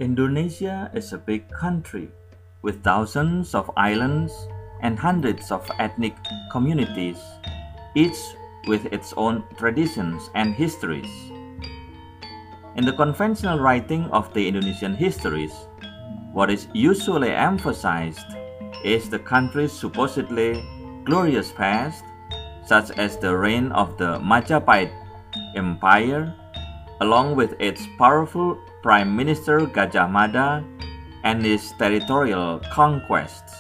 Indonesia is a big country with thousands of islands and hundreds of ethnic communities, each with its own traditions and histories. In the conventional writing of the Indonesian histories, what is usually emphasized is the country's supposedly glorious past, such as the reign of the Majapahit Empire, along with its powerful Prime Minister Gajah Mada and his territorial conquests.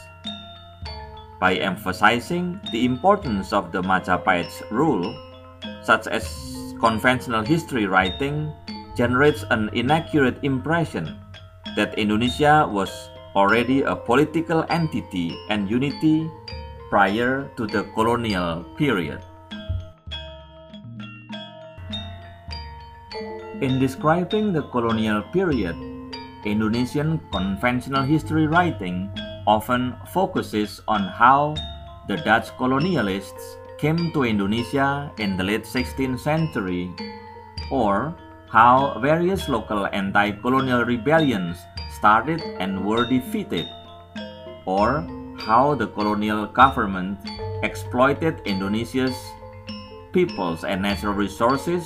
By emphasizing the importance of the Majapahit's rule, such as conventional history writing generates an inaccurate impression that Indonesia was already a political entity and unity prior to the colonial period. In describing the colonial period, Indonesian conventional history writing often focuses on how the Dutch colonialists came to Indonesia in the late 16th century, or how various local anti-colonial rebellions started and were defeated, or how the colonial government exploited Indonesia's peoples and natural resources,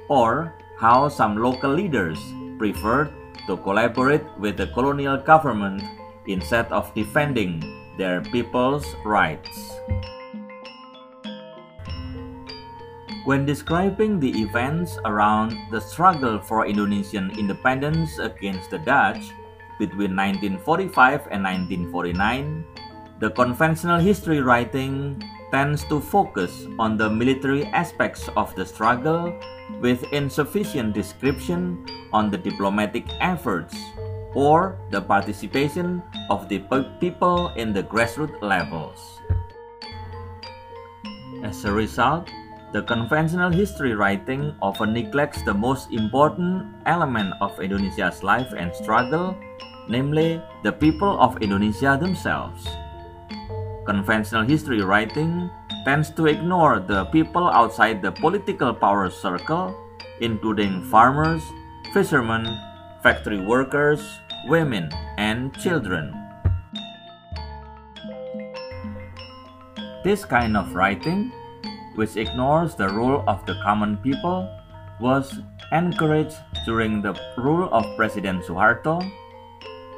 or how some local leaders preferred to collaborate with the colonial government instead of defending their people's rights. When describing the events around the struggle for Indonesian independence against the Dutch between 1945 and 1949, the conventional history writing tends to focus on the military aspects of the struggle with insufficient description on the diplomatic efforts or the participation of the people in the grassroots levels. As a result, the conventional history writing often neglects the most important element of Indonesia's life and struggle, namely the people of Indonesia themselves. Conventional history writing tends to ignore the people outside the political power circle, including farmers, fishermen, factory workers, women, and children. This kind of writing, which ignores the role of the common people, was encouraged during the rule of President Suharto,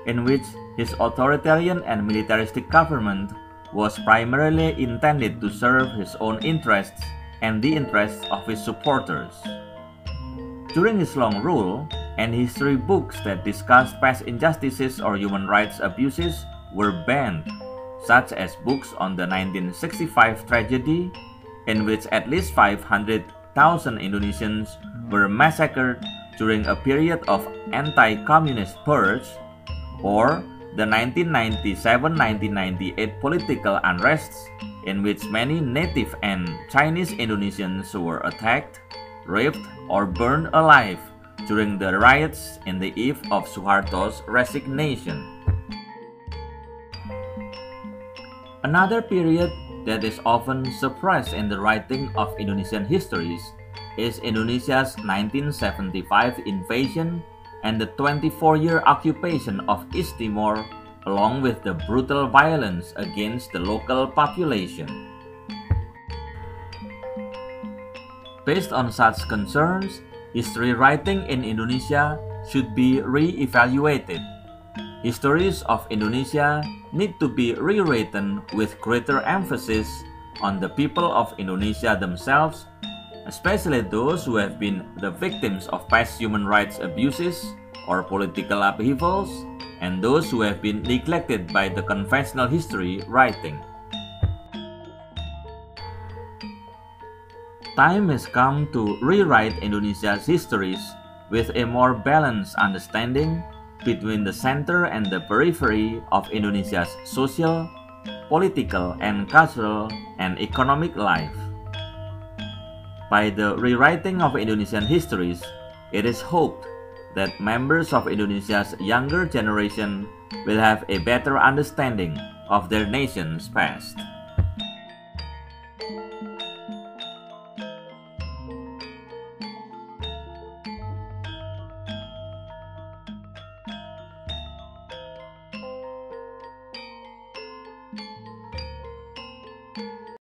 in which his authoritarian and militaristic government was primarily intended to serve his own interests and the interests of his supporters. During his long rule, any history books that discussed past injustices or human rights abuses were banned, such as books on the 1965 tragedy, in which at least 500,000 Indonesians were massacred during a period of anti-communist purge, or the 1997-1998 political unrests, in which many native and Chinese Indonesians were attacked, raped, or burned alive during the riots in the eve of Suharto's resignation. Another period that is often suppressed in the writing of Indonesian histories is Indonesia's 1975 invasion and the 24-year occupation of East Timor, along with the brutal violence against the local population. Based on such concerns, history writing in Indonesia should be re-evaluated. Histories of Indonesia need to be rewritten with greater emphasis on the people of Indonesia themselves, especially those who have been the victims of past human rights abuses or political upheavals, and those who have been neglected by the conventional history writing. Time has come to rewrite Indonesia's histories with a more balanced understanding between the center and the periphery of Indonesia's social, political, and cultural and economic life. By the rewriting of Indonesian histories, it is hoped that members of Indonesia's younger generation will have a better understanding of their nation's past.